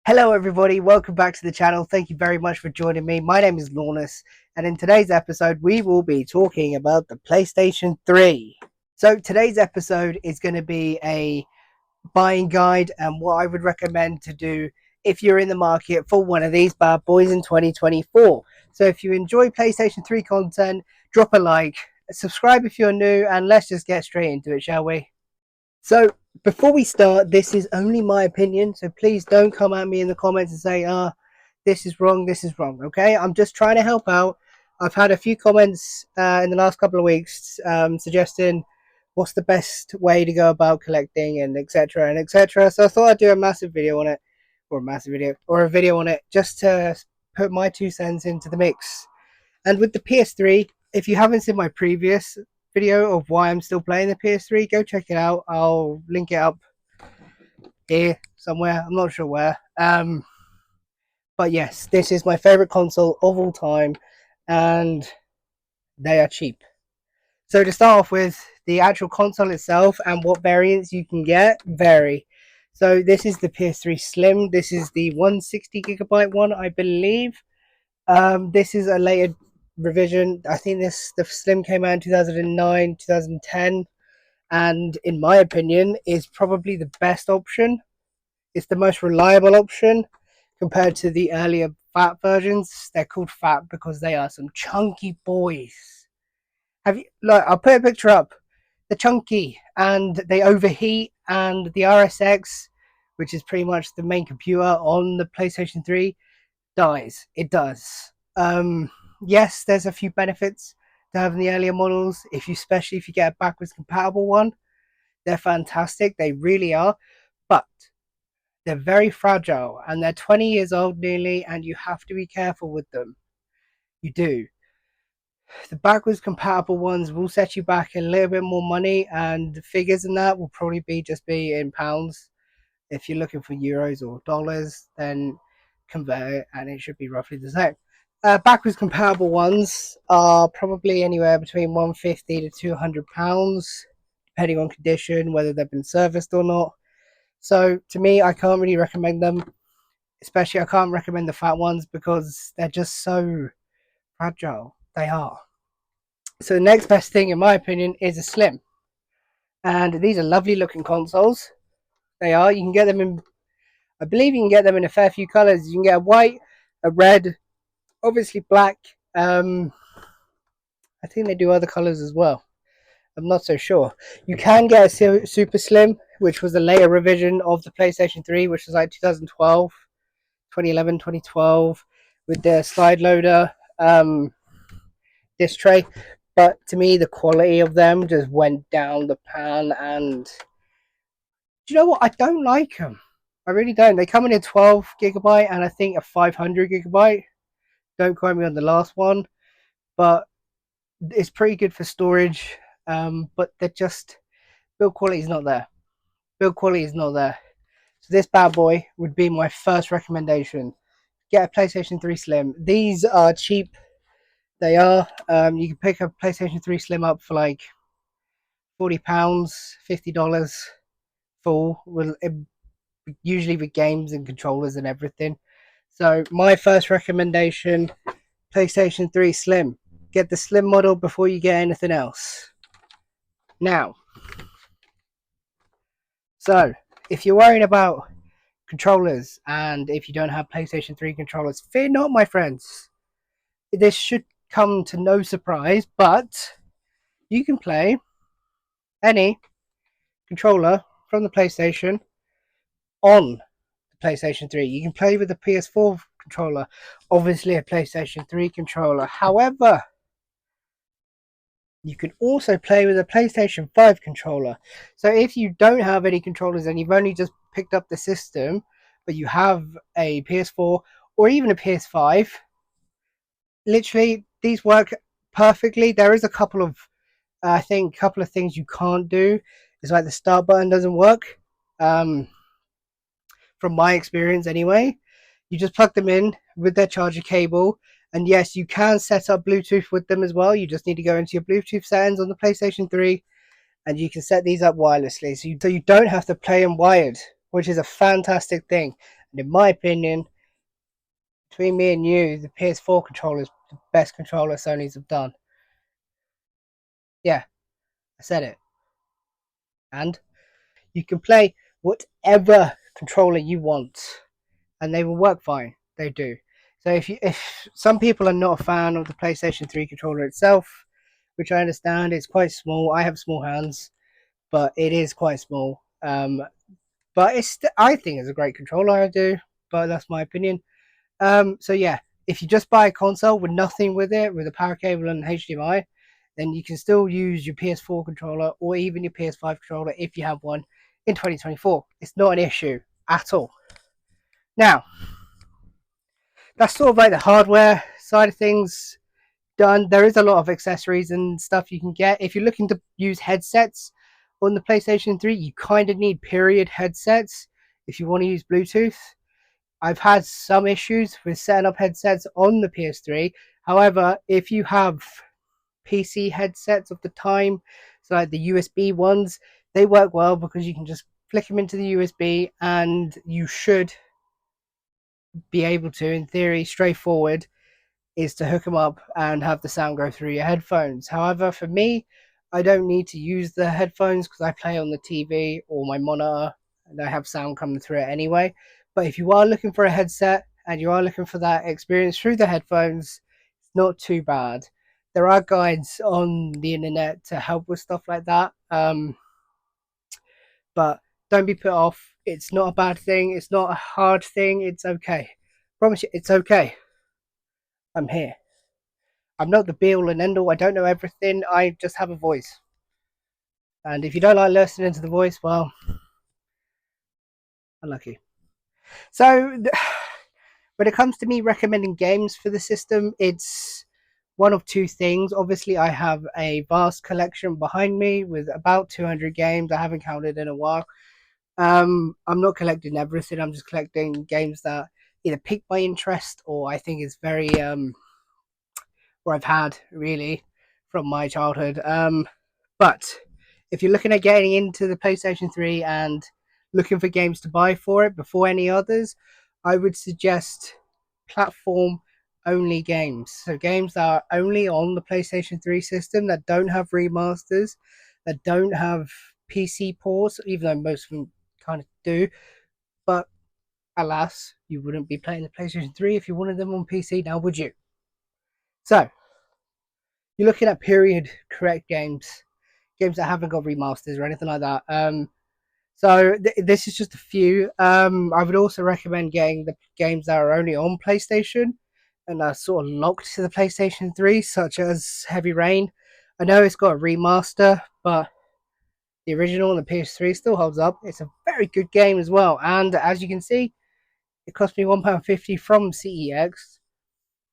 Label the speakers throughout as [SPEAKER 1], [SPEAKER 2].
[SPEAKER 1] Hello everybody, welcome back to the channel. Thank you very much for joining me. My name is Lornus, and in today's episode we will be talking about the PlayStation 3. So today's episode is going to be a buying guide and what I would recommend to do if you're in the market for one of these bad boys in 2024. So if you enjoy PlayStation 3 content, drop a like, subscribe if you're new, and let's just get straight into it, shall we? So before we start, this is only my opinion, so please don't come at me in the comments and say, this is wrong, okay? I'm just trying to help out. I've had a few comments in the last couple of weeks suggesting what's the best way to go about collecting and etc. and etc. So I thought I'd do a massive video on it, or a video on it, just to put my 2 cents into the mix. And with the PS3, if you haven't seen my previous video of why I'm still playing the PS3, go check it out. I'll link it up here somewhere. I'm not sure where. But yes, this is my favorite console of all time, and they are cheap. So to start off with, the actual console itself and what variants you can get vary. So this is the PS3 Slim. This is the 160 GB one, I believe. This is a later revision. I think the Slim came out in 2009, 2010, and in my opinion, is probably the best option. It's the most reliable option compared to the earlier fat versions. They're called fat because they are some chunky boys. Have you look? I'll put a picture up. They're chunky and they overheat, and the RSX, which is pretty much the main computer on the PlayStation 3, dies. It does. Yes, there's a few benefits to having the earlier models. Especially if you get a backwards compatible one, they're fantastic. They really are, but they're very fragile and they're 20 years old nearly, and you have to be careful with them. You do. The backwards compatible ones will set you back a little bit more money, and the figures in that will probably be in pounds. If you're looking for euros or dollars, then convert it and it should be roughly the same. Backwards compatible ones are probably anywhere between 150 to £200, depending on condition, whether they've been serviced or not. So to me, I can't really recommend them. Especially, I can't recommend the fat ones because they're just so fragile. They are. So the next best thing, in my opinion, is a Slim. And these are lovely looking consoles. They are. You can get them in, I believe you can get them in a fair few colours. You can get a white, a red, obviously black. I think they do other colours as well. I'm not so sure. You can get a Super Slim, which was a later revision of the PlayStation 3, which was like 2012, 2011, 2012, with the slide loader disc tray. But to me, the quality of them just went down the pan, and do you know what? I don't like them. I really don't. They come in a 12 GB and I think a 500 GB. Don't quote me on the last one, but it's pretty good for storage. But they're just, build quality is not there. Build quality is not there. So this bad boy would be my first recommendation. Get a PlayStation 3 Slim. These are cheap. They are. You can pick a PlayStation 3 Slim up for like £40, $50 full. Usually with games and controllers and everything. So my first recommendation, PlayStation 3 Slim. Get the Slim model before you get anything else. Now, so if you're worried about controllers and if you don't have PlayStation 3 controllers, fear not, my friends. This should come to no surprise, but you can play any controller from the PlayStation on the PlayStation 3. You can play with the PS4 controller, obviously a PlayStation 3 controller. However, you can also play with a PlayStation 5 controller. So if you don't have any controllers and you've only just picked up the system, but you have a PS4 or even a PS5, literally these work perfectly. There is a couple of things you can't do. It's like the start button doesn't work. From my experience anyway. You just plug them in with their charger cable, and yes, you can set up Bluetooth with them as well. You just need to go into your Bluetooth settings on the PlayStation 3 and you can set these up wirelessly, so you don't have to play them wired, which is a fantastic thing. And in my opinion, between me and you, the PS4 controller is the best controller Sony's have done. Yeah, I said it. And you can play whatever controller you want, and they will work fine. They do. So if some people are not a fan of the PlayStation 3 controller itself, which I understand is quite small. I have small hands, but it is quite small. But I think it's a great controller. I do, but that's my opinion. So yeah, if you just buy a console with nothing with it, with a power cable and HDMI, then you can still use your PS4 controller or even your PS5 controller if you have one in 2024. It's not an issue at all. Now, that's sort of like the hardware side of things done. There is a lot of accessories and stuff you can get. If you're looking to use headsets on the PlayStation 3, you kind of need period headsets if you want to use Bluetooth. I've had some issues with setting up headsets on the PS3. However, if you have PC headsets of the time, so like the USB ones, they work well because you can just flick them into the USB and you should be able to, in theory, straightforward, is to hook them up and have the sound go through your headphones. However, for me, I don't need to use the headphones because I play on the TV or my monitor and I have sound coming through it anyway. But if you are looking for a headset and you are looking for that experience through the headphones, it's not too bad. There are guides on the internet to help with stuff like that. But don't be put off. It's not a bad thing. It's not a hard thing. It's okay. Promise you, it's okay. I'm here. I'm not the be all and end all. I don't know everything. I just have a voice. And if you don't like listening to the voice, well, unlucky. So, when it comes to me recommending games for the system, it's one of two things. Obviously, I have a vast collection behind me with about 200 games. I haven't counted in a while. I'm not collecting everything. I'm just collecting games that either pique my interest or I think is very or I've had really from my childhood. But if you're looking at getting into the PlayStation 3 and looking for games to buy for it before any others, I would suggest platform only games. So games that are only on the PlayStation 3 system that don't have remasters, that don't have PC ports, even though most of them kind of do. But alas, you wouldn't be playing the PlayStation 3 if you wanted them on PC now, would you? So you're looking at period correct games that haven't got remasters or anything like that. This is just a few. I would also recommend getting the games that are only on PlayStation and are sort of locked to the PlayStation 3, such as Heavy Rain. I know it's got a remaster, but the original on the PS3 still holds up. It's a very good game as well. And as you can see, it cost me £1.50 from CEX.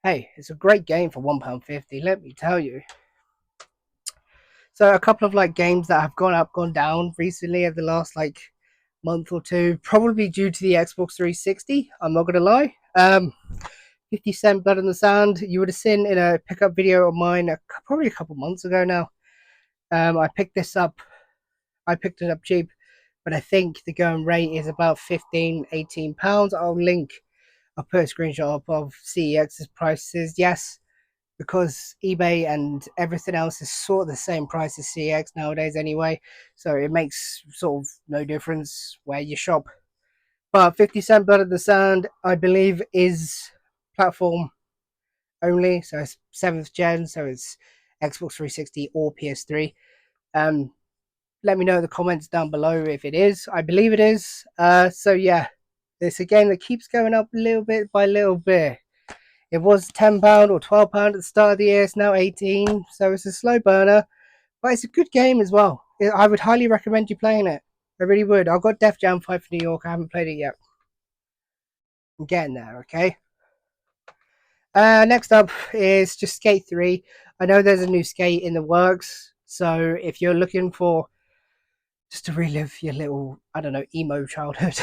[SPEAKER 1] Hey, it's a great game for £1.50, let me tell you. So a couple of like games that have gone up, gone down recently over the last like month or two, probably due to the Xbox 360. I'm not gonna lie. 50 Cent Blood in the Sand. You would have seen in a pickup video of mine probably a couple months ago now. I picked this up. I picked it up cheap, but I think the going rate is about 15, £18. I'll put a screenshot up of CEX's prices. Yes, because eBay and everything else is sort of the same price as CX nowadays anyway, so it makes sort of no difference where you shop. But 50 Cent Blood of the Sand, I believe, is platform only, so it's 7th gen, so it's Xbox 360 or PS3. Um, Let me know in the comments down below if it is. I believe it is. So yeah, it's a game that keeps going up little bit by little bit. It was £10 or £12 at the start of the year. It's now 18, so it's a slow burner, but it's a good game as well. I would highly recommend you playing it. I really would. I've got Def Jam 5 for New York. I haven't played it yet. I'm getting there, okay? Next up is just Skate 3. I know there's a new Skate in the works, so if you're looking for just to relive your little, I don't know, emo childhood,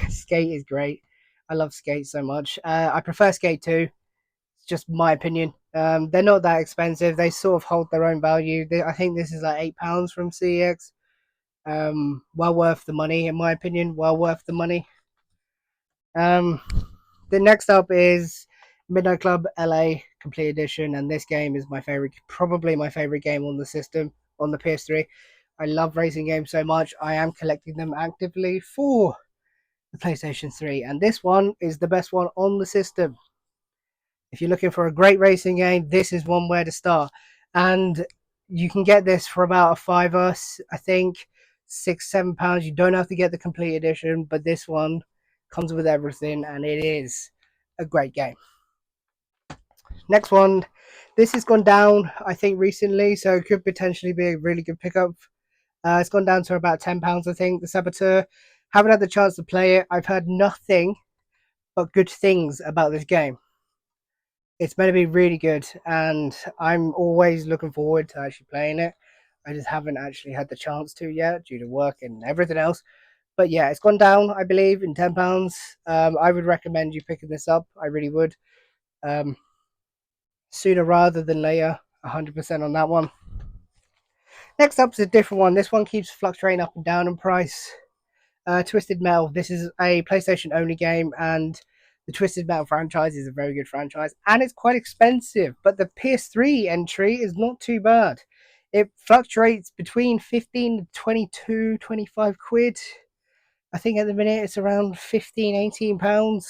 [SPEAKER 1] Skate is great. I love Skate so much. I prefer Skate 2. It's just my opinion. They're not that expensive. They sort of hold their own value. I think this is like £8 from CEX. Well worth the money, in my opinion. Well worth the money. Um, the next up is Midnight Club LA Complete Edition, and this game is my favorite, probably my favorite game on the system on the PS3. I love racing games so much. I am collecting them actively for the PlayStation 3, and this one is the best one on the system. If you're looking for a great racing game, this is one where to start. And you can get this for about a fiver, I think, £6, £7. You don't have to get the complete edition, but this one comes with everything, and it is a great game. Next one, this has gone down, I think, recently, so it could potentially be a really good pickup. It's gone down to about £10, I think. The Saboteur. Haven't had the chance to play it. I've heard nothing but good things about this game. It's meant to be really good, and I'm always looking forward to actually playing it. I just haven't actually had the chance to yet due to work and everything else. But yeah, it's gone down, I believe, in £10. I would recommend you picking this up. I really would. Um, Sooner rather than later, 100% on that one. Next up is a different one. This one keeps fluctuating up and down in price. Twisted Metal. This is a PlayStation only game, and the Twisted Metal franchise is a very good franchise, and it's quite expensive. But the PS3 entry is not too bad. It fluctuates between 15 to 22, 25 quid. I think at the minute it's around 15, £18.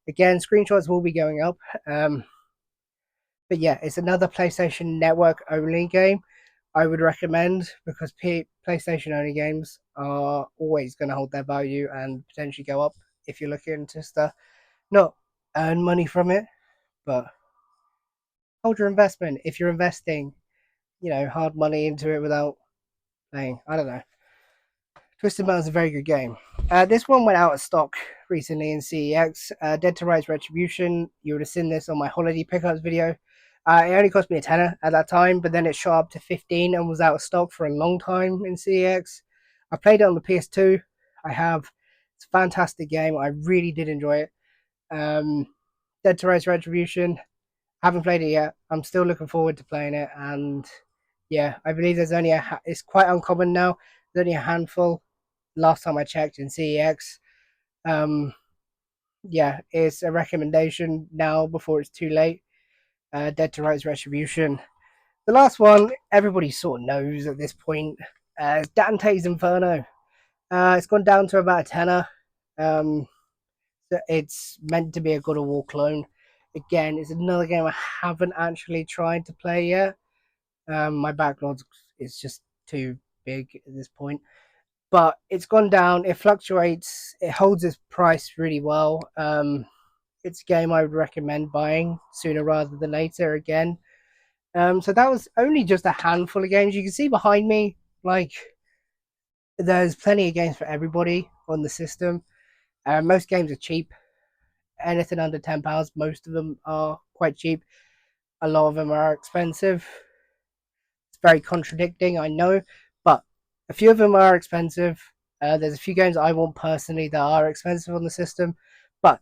[SPEAKER 1] Again, screenshots will be going up. But yeah, it's another PlayStation Network only game. I would recommend because PlayStation only games are always going to hold their value and potentially go up if you're looking to not earn money from it, but hold your investment. If you're investing, hard money into it without playing, I don't know. Twisted Metal is a very good game. This one went out of stock recently in CEX. Dead to Rise Retribution. You would have seen this on my holiday pickups video. It only cost me a tenner at that time, but then it shot up to 15 and was out of stock for a long time in CEX. I played it on the PS2. I have. It's a fantastic game. I really did enjoy it. Dead to Rise Retribution. Haven't played it yet. I'm still looking forward to playing it, and yeah, I believe there's only it's quite uncommon now. There's only a handful. Last time I checked in CEX. Yeah, it's a recommendation now before it's too late. Dead to Rights Retribution. The last one, everybody sort of knows at this point. Dante's Inferno. It's gone down to about a tenner. It's meant to be a God of War clone. Again, it's another game I haven't actually tried to play yet. My backlog is just too big at this point. But it's gone down. It fluctuates. It holds its price really well. It's a game I would recommend buying sooner rather than later again. So that was only just a handful of games. You can see behind me, like, there's plenty of games for everybody on the system. Most games are cheap. Anything under £10, most of them are quite cheap. A lot of them are expensive. It's very contradicting, I know, but a few of them are expensive. There's a few games I want personally that are expensive on the system, but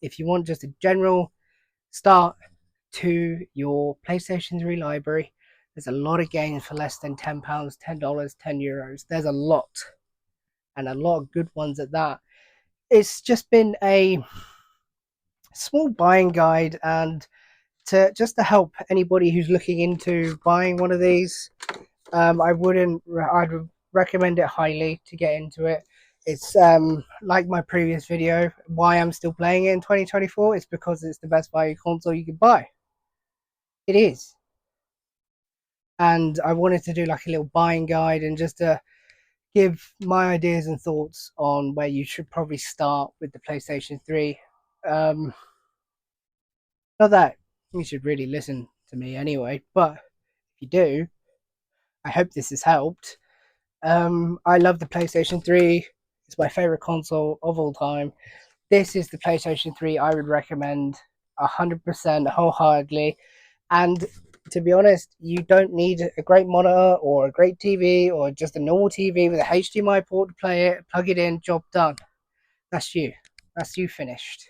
[SPEAKER 1] if you want just a general start to your PlayStation 3 library, there's a lot of games for less than £10, $10, €10. There's a lot, and a lot of good ones at that. It's just been a small buying guide, and to help anybody who's looking into buying one of these. I'd recommend it highly to get into it. It's like my previous video, why I'm still playing it in 2024. It's because it's the best value console you can buy. It is. And I wanted to do like a little buying guide and just to give my ideas and thoughts on where you should probably start with the PlayStation 3. Not that you should really listen to me anyway, but if you do, I hope this has helped. I love the PlayStation 3. It's my favorite console of all time. This is the PlayStation 3 I would recommend 100% wholeheartedly. And to be honest, you don't need a great monitor or a great TV or just a normal TV with a HDMI port to play it. Plug it in, job done. That's you. That's you finished.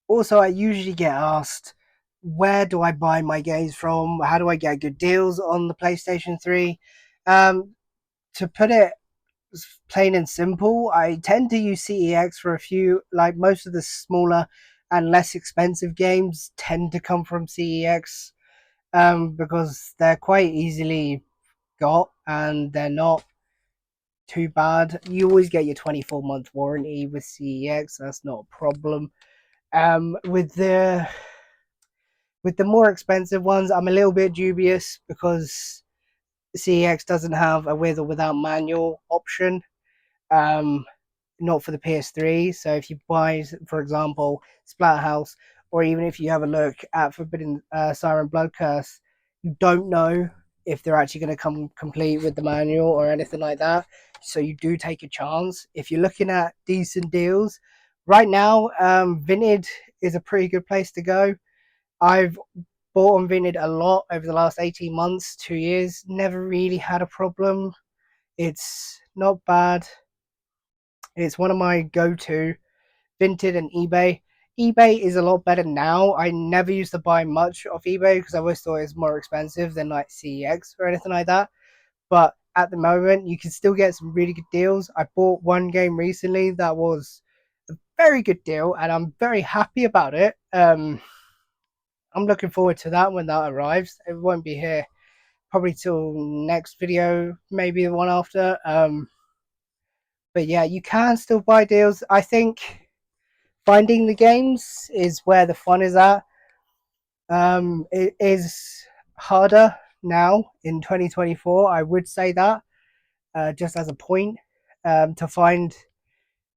[SPEAKER 1] Also, I usually get asked, where do I buy my games from? How do I get good deals on the PlayStation 3? To put it plain and simple, I tend to use CEX for a few, like most of the smaller and less expensive games tend to come from CEX, because they're quite easily got and they're not too bad. You always get your 24-month warranty with CEX, that's not a problem. With the more expensive ones, I'm a little bit dubious because CEX doesn't have a with or without manual option. Um, Not for the PS3. So if you buy, for example, Splathouse, or even if you have a look at Forbidden Siren Blood Curse, you don't know if they're actually going to come complete with the manual or anything like that. So you do take a chance. If you're looking at decent deals right now, Vinted is a pretty good place to go. I've bought on Vinted a lot over the last 18 months, 2 years. Never really had a problem. It's not bad. It's one of my go-to. Vinted and eBay. eBay is a lot better now. I never used to buy much off eBay because I always thought it was more expensive than like CEX or anything like that. But at the moment, you can still get some really good deals. I bought one game recently that was a very good deal, and I'm very happy about it. I'm looking forward to that when that arrives. It won't be here probably till next video, maybe the one after. But yeah, you can still buy deals. I think finding the games is where the fun is at. It is harder now in 2024. I would say that, just as a point, to find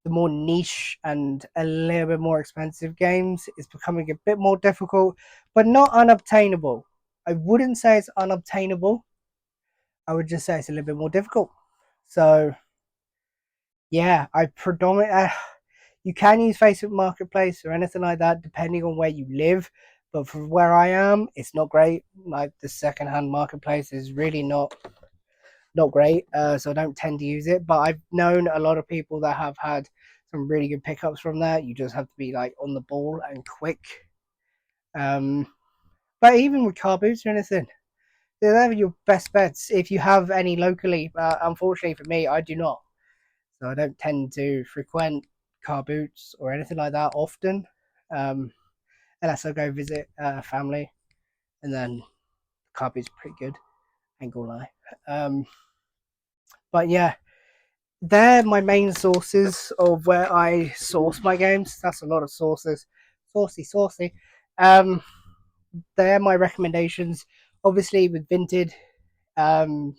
[SPEAKER 1] the more niche and a little bit more expensive games is becoming a bit more difficult, but not unobtainable. I wouldn't say it's unobtainable. I would just say it's a little bit more difficult. So yeah, I predominantly you can use Facebook Marketplace or anything like that depending on where you live. But from where I am, it's not great. Like the secondhand marketplace is really not great, so I don't tend to use it. But I've known a lot of people that have had some really good pickups from that. You just have to be like on the ball and quick. Um, but even with car boots or anything, they're your best bets if you have any locally. Unfortunately for me, I do not. So I don't tend to frequent car boots or anything like that often, um, unless I go visit family, and then car boots are pretty good. Ain't gonna lie. But yeah, they're my main sources of where I source my games. That's a lot of sources, saucy. Um, they're my recommendations. Obviously, with Vinted, um,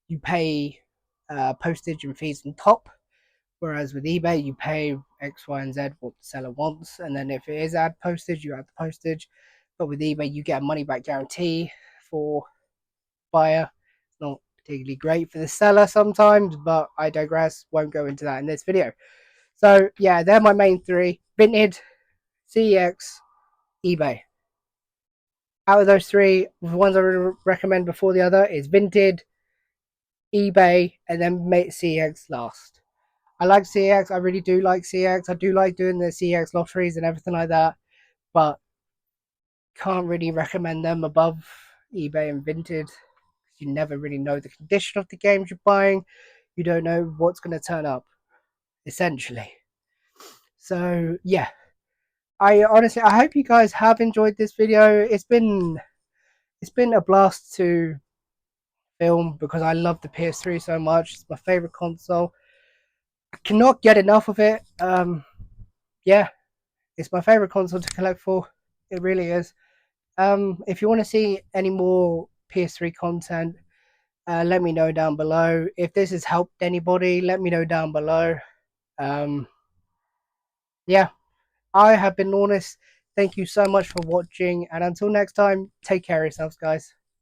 [SPEAKER 1] you pay postage and fees on top. Whereas with eBay, you pay X, Y, and Z what the seller wants, and then if it is add postage, you add the postage. But with eBay, you get a money back guarantee for buyer. It's not particularly great for the seller sometimes, but I digress. Won't go into that in this video. So yeah, they're my main three: Vinted, CEX, eBay. Out of those three, the ones I would recommend before the other is Vinted, eBay, and then CEX last. I like CX. I really do like CX. I do like doing the CX lotteries and everything like that, but can't really recommend them above eBay and Vinted. You never really know the condition of the games you're buying. You don't know what's going to turn up, essentially. So yeah, I honestly I hope you guys have enjoyed this video. It's been a blast to film because I love the PS3 so much. It's my favorite console. I cannot get enough of it. Yeah, it's my favorite console to collect for. It really is. If you want to see any more PS3 content, let me know down below. If this has helped anybody, let me know down below. Um, yeah, I have been Lornis. Thank you so much for watching, and until next time, take care of yourselves, guys.